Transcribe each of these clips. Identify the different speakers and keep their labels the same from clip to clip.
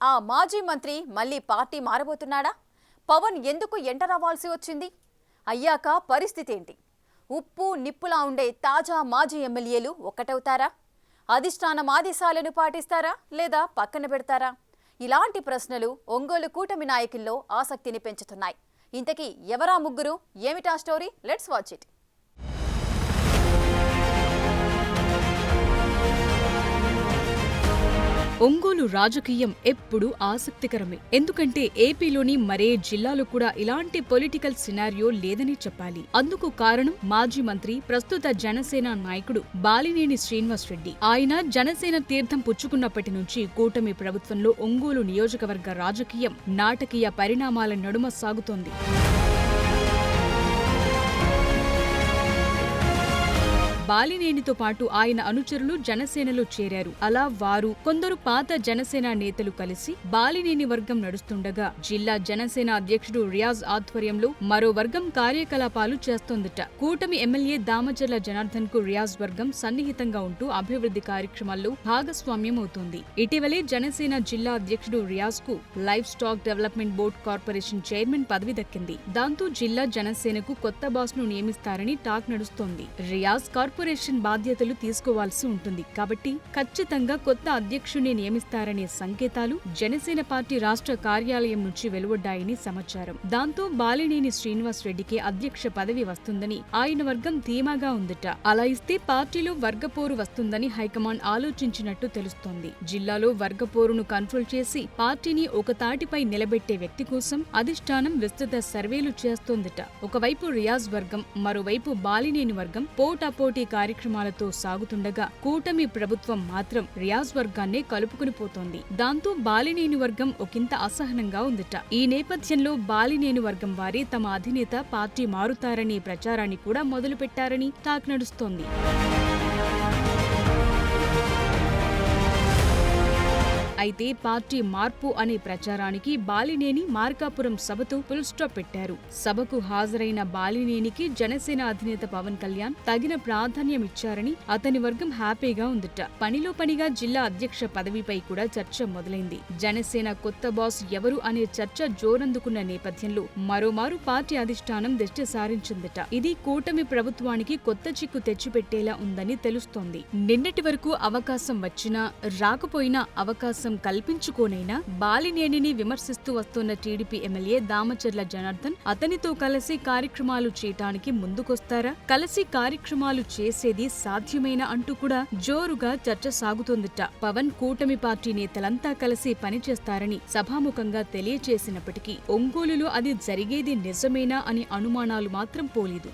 Speaker 1: ఆ మాజీ మంత్రి మళ్ళీ పార్టీ మారబోతున్నాడా? పవన్ ఎందుకు ఎంట రావాల్సి వచ్చింది? అయ్యాక పరిస్థితి ఏంటి? ఉప్పు నిప్పులా ఉండే తాజా మాజీ ఎమ్మెల్యేలు ఒక్కటవుతారా? అధిష్టానం ఆదేశాలను పాటిస్తారా లేదా పక్కన పెడతారా? ఇలాంటి ప్రశ్నలు ఒంగోలు కూటమి నాయకుల్లో ఆసక్తిని పెంచుతున్నాయి. ఇంతకీ ఎవరా ముగ్గురు? ఏమిటా story? Let's watch it.
Speaker 2: Ongole రాజకీయం ఎప్పుడూ ఆసక్తికరమే. ఎందుకంటే ఏపీలోని మరే జిల్లాలో కూడా ఇలాంటి పొలిటికల్ సినారియో లేదని చెప్పాలి. అందుకు కారణం మాజీ మంత్రి, ప్రస్తుత జనసేన నాయకుడు బాలినేని శ్రీనివాస్ రెడ్డి. ఆయన జనసేన తీర్థం పుచ్చుకున్నప్పటి నుంచి కూటమి ప్రభుత్వంలో ఒంగోలు నియోజకవర్గ రాజకీయం నాటకీయ పరిణామాల నడుమ సాగుతోంది. బాలినేనితో పాటు ఆయన అనుచరులు జనసేనలో చేరారు. అలా వారు కొందరు పాత జనసేన నేతలు కలిసి బాలినేని వర్గం నడుస్తుండగా జిల్లా జనసేన అధ్యక్షుడు రియాజ్ ఆధ్వర్యంలో మరో వర్గం కార్యకలాపాలు చేస్తోందట. కూటమి ఎమ్మెల్యే దామచర్ల జనార్దన్ కు రియాజ్ వర్గం సన్నిహితంగా ఉంటూ అభివృద్ధి కార్యక్రమాల్లో భాగస్వామ్యం అవుతోంది. ఇటీవలే జనసేన జిల్లా అధ్యక్షుడు రియాజ్ కు life stack development board corporation chairman పదవి దక్కింది. దాంతో జిల్లా జనసేనకు కొత్త బాస్ ను నియమిస్తారని టాక్ నడుస్తోంది. రియాజ్ కార్పొరేషన్ బాధ్యతలు తీసుకోవాల్సి ఉంటుంది కాబట్టి ఖచ్చితంగా కొత్త అధ్యక్షుడిని నియమిస్తారనే సంకేతాలు జనసేన పార్టీ రాష్ట్ర కార్యాలయం నుంచి వెలువడ్డాయని సమాచారం. దాంతో బాలినేని శ్రీనివాస్ రెడ్డికి అధ్యక్ష పదవి వస్తుందని ఆయన వర్గం ధీమాగా ఉందట. అలా ఇస్తే పార్టీలో వర్గపోరు వస్తుందని హైకమాండ్ ఆలోచించినట్టు తెలుస్తోంది. జిల్లాలో వర్గపోరును కంట్రోల్ చేసి పార్టీని ఒక తాటిపై నిలబెట్టే వ్యక్తి కోసం అధిష్టానం విస్తృత సర్వేలు చేస్తోందట. ఒకవైపు రియాజ్ వర్గం, మరోవైపు బాలినేని వర్గం పోటాపోటీ కార్యక్రమాలతో సాగుతుండగా కూటమి ప్రభుత్వం మాత్రం రియాజ్ వర్గాన్నే కలుపుకుని పోతోంది. దాంతో బాలినేని వర్గం ఒకంత అసహనంగా ఉందట. ఈ నేపథ్యంలో బాలినేని వర్గం వారే తమ అధినేత పార్టీ మారుతారనే ప్రచారాన్ని కూడా మొదలుపెట్టారని టాక్ నడుస్తోంది. అయితే పార్టీ మార్పు అనే ప్రచారానికి బాలినేని మార్కాపురం సభతో ఫుల్ స్టాప్ పెట్టారు. సభకు హాజరైన బాలినేనికి జనసేన అధినేత పవన్ కళ్యాణ్ తగిన ప్రాధాన్యం ఇచ్చారని అతని వర్గం హ్యాపీగా ఉందట. పనిలో పనిగా జిల్లా అధ్యక్ష పదవిపై కూడా చర్చ మొదలైంది. జనసేన కొత్త బాస్ ఎవరు అనే చర్చ జోరందుకున్న నేపథ్యంలో మరోమారు పార్టీ అధిష్టానం దృష్టి సారించిందట. ఇది కూటమి ప్రభుత్వానికి కొత్త చిక్కు తెచ్చిపెట్టేలా ఉందని తెలుస్తోంది. నిన్నటి వరకు అవకాశం వచ్చినా రాకపోయినా అవకాశం కల్పించుకోనైనా బాలినేనిని విమర్శిస్తూ వస్తున్న టీడీపీ ఎమ్మెల్యే దామచర్ల జనార్దన్ అతనితో కలిసి కార్యక్రమాలు చేయటానికి ముందుకొస్తారా? కలిసి కార్యక్రమాలు చేసేది సాధ్యమేనా అంటూ కూడా జోరుగా చర్చ సాగుతోందట. పవన్ కూటమి పార్టీ నేతలంతా కలిసి పనిచేస్తారని సభాముఖంగా తెలియచేసినప్పటికీ ఒంగోలులో అది జరిగేది నిజమేనా అని అనుమానాలు మాత్రం పోలేదు.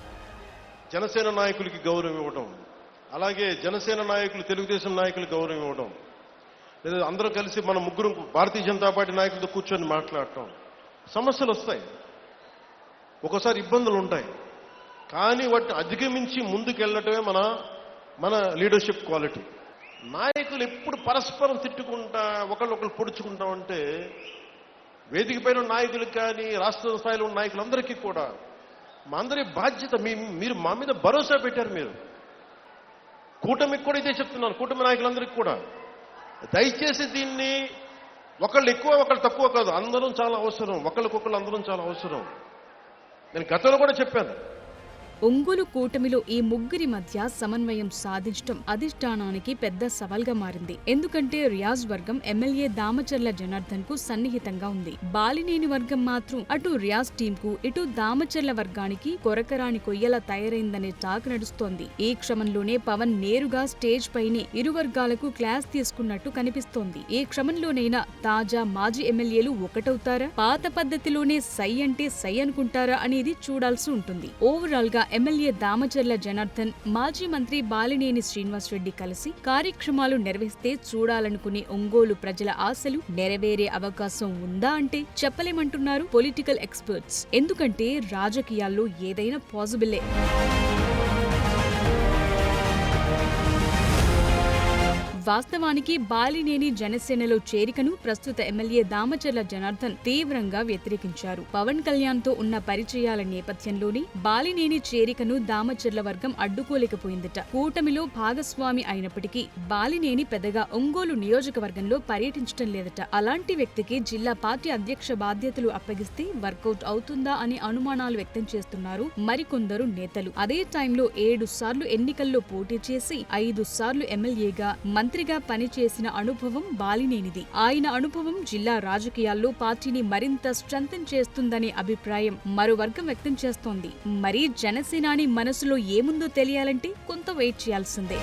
Speaker 3: జనసేన నాయకులకి గౌరవం ఇవ్వడం, అలాగే జనసేన నాయకులు తెలుగుదేశం నాయకులకు గౌరవం ఇవ్వడం, లేదా అందరూ కలిసి మన ముగ్గురు భారతీయ జనతా పార్టీ నాయకులతో కూర్చొని మాట్లాడటం. సమస్యలు వస్తాయి, ఒక్కోసారి ఇబ్బందులు ఉంటాయి, కానీ వాటిని అధిగమించి ముందుకెళ్ళటమే మన లీడర్షిప్ క్వాలిటీ. నాయకులు ఎప్పుడు పరస్పరం తిట్టుకుంటా ఒకళ్ళు పొడుచుకుంటా ఉంటే వేదిక పైన నాయకులకు కానీ రాష్ట్ర స్థాయిలో ఉన్న నాయకులందరికీ కూడా మా అందరి బాధ్యత, మీరు మా మీద భరోసా పెట్టారు. మీరు కూటమికి కూడా ఇదే చెప్తున్నాను, కూటమి నాయకులందరికీ కూడా దయచేసి దీన్ని ఒకళ్ళు ఎక్కువ ఒకళ్ళు తక్కువ కాదు, అందరం చాలా అవసరం, ఒకళ్ళకొకళ్ళు అందరం చాలా అవసరం. నేను గతంలో కూడా చెప్పాను.
Speaker 2: ఒంగోలు కూటమిలో ఈ ముగ్గురి మధ్య సమన్వయం సాధించడం అధిష్టానానికి పెద్ద సవాల్గా మారింది. ఎందుకంటే రియాజ్ వర్గం ఎమ్మెల్యే దామచర్ల జనార్దన్ కు సన్నిహితంగా ఉంది. బాలినేని వర్గం మాత్రం అటు రియాజ్ టీం కు, ఇటు దామచర్ల వర్గానికి కొరకరాని కొయ్యలా తయారైందనే టాక్ నడుస్తోంది. ఈ క్రమంలోనే పవన్ నేరుగా స్టేజ్ పైనే ఇరు వర్గాలకు క్లాస్ తీసుకున్నట్టు కనిపిస్తోంది. ఈ క్రమంలోనైనా తాజా మాజీ ఎమ్మెల్యేలు ఒకటవుతారా? పాత పద్ధతిలోనే సై అంటే సై అనుకుంటారా అనేది చూడాల్సి ఉంటుంది. ఓవరాల్ గా ఎమ్మెల్యే దామచర్ల జనార్దన్, మాజీ మంత్రి బాలినేని శ్రీనివాస్ రెడ్డి కలిసి కార్యక్రమాలు నిర్వహిస్తే చూడాలనుకునే ఒంగోలు ప్రజల ఆశలు నెరవేరే అవకాశం ఉందా అంటే చెప్పలేమంటున్నారు పొలిటికల్ ఎక్స్పర్ట్స్. ఎందుకంటే రాజకీయాల్లో ఏదైనా పాసిబులే. వాస్తవానికి బాలినేని జనసేనలో చేరికను ప్రస్తుత ఎమ్మెల్యే దామచర్ల జనార్దన్ తీవ్రంగా వ్యతిరేకించారు. పవన్ కళ్యాణ్ తో ఉన్న పరిచయాల నేపథ్యంలోనే బాలినేని చేరికను దామచర్ల వర్గం అడ్డుకోలేకపోయిందట. కూటమిలో భాగస్వామి అయినప్పటికీ బాలినేని పెద్దగా ఒంగోలు నియోజకవర్గంలో పర్యటించడం లేదట. అలాంటి వ్యక్తికి జిల్లా పార్టీ అధ్యక్ష బాధ్యతలు అప్పగిస్తే వర్కౌట్ అవుతుందా అని అనుమానాలు వ్యక్తం చేస్తున్నారు మరికొందరు నేతలు. అదే టైంలో 7 సార్లు ఎన్నికల్లో పోటీ చేసి 5 సార్లు ఎమ్మెల్యేగా, మంత్రిగా పనిచేసిన అనుభవం బాలినేనిది. ఆయన అనుభవం జిల్లా రాజకీయాల్లో పార్టీని మరింత స్ట్రెంథెన్ చేస్తుందనే అభిప్రాయం మరో వర్గం వ్యక్తం చేస్తోంది. మరి జనసేనాని మనసులో ఏముందో తెలియాలంటే కొంత వెయిట్ చేయాల్సిందే.